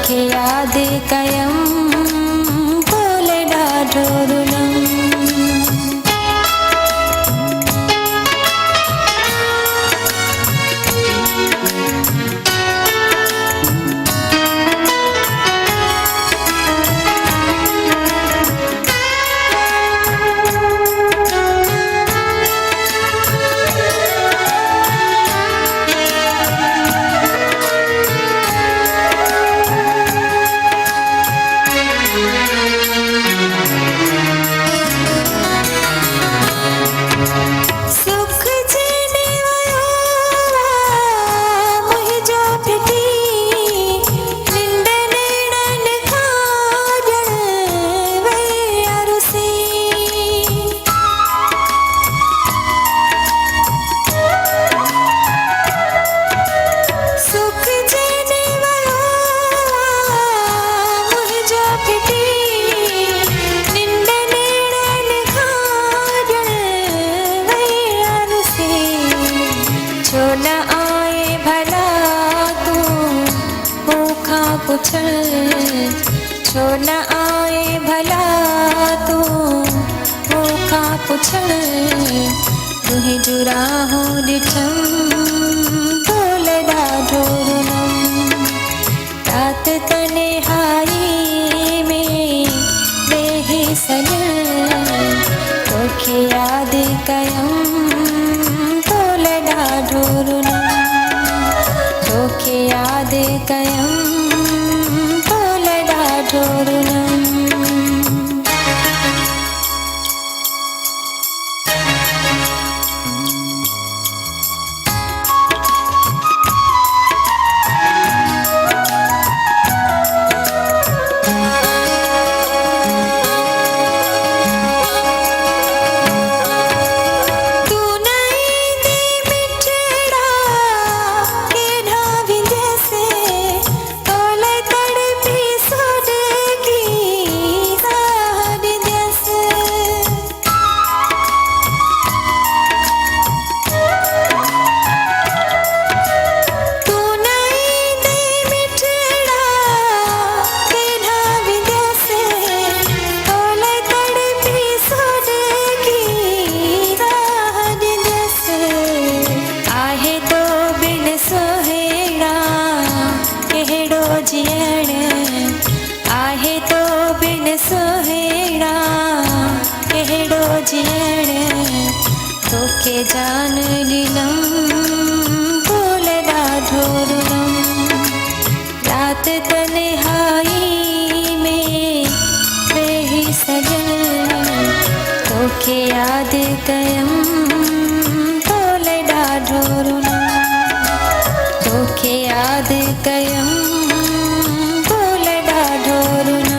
तोखे याद कयम तोले ॾाढो रुलम। न आए भला तू मूंखा पुछण, छो न आए भला तू मूंखा पुछण। तुंहिंजूं राहूं ॾिठम तोले ॾाढो रुलम। रात तन्हाई में वेही सॼण तोखे याद कयम तोले ॾाढो रुलम। तोखे याद कयम तोले ॾाढो रुलम। आहे तो बिन सुहिणा कहिड़ो जियण। तोखे जान ॾिनम तोले ॾाढो रुलम। रात तन्हाई में वेही सॼण तोखे याद कयम तोले ॾाढो रुलम। तोखे याद कयम तोले ॾाढो रुलम।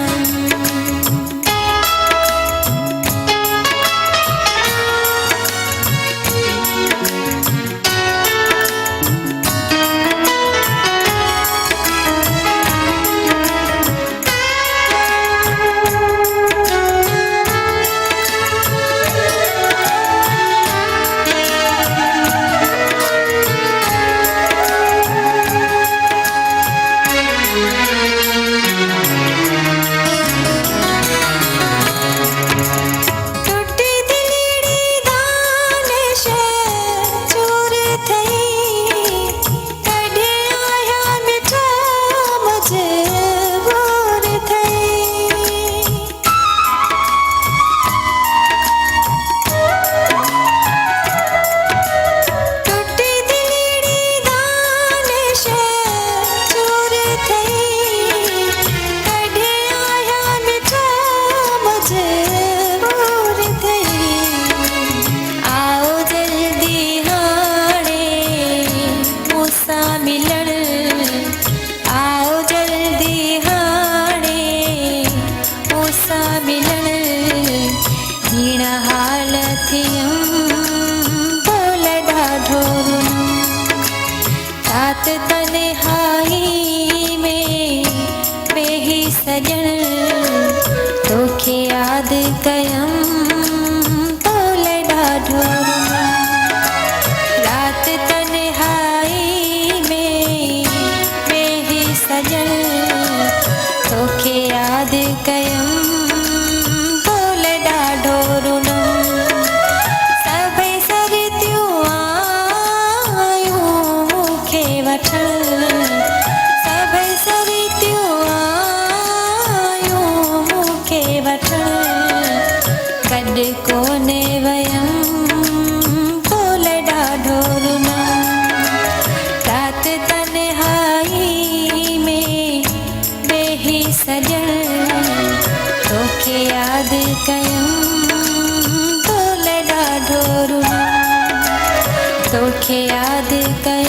रात तन्हाई में वेही सॼण तोखे याद कयम तोले ॾाढो रुलम। रात तन्हाई में वेही सॼण तोखे यादि कयमि तोले ॾाढो रुनम सभई सरितियूं आयूं मूंखे वठण सभई सरितियूं आयूं मूंखे वठण गॾु कोने वयमि तोले ॾाढो रुनम राति तन्हाई में वेही सॼण तोखे यादि कयमि तोले ॾाढो रुनम तोखे यादि कयमि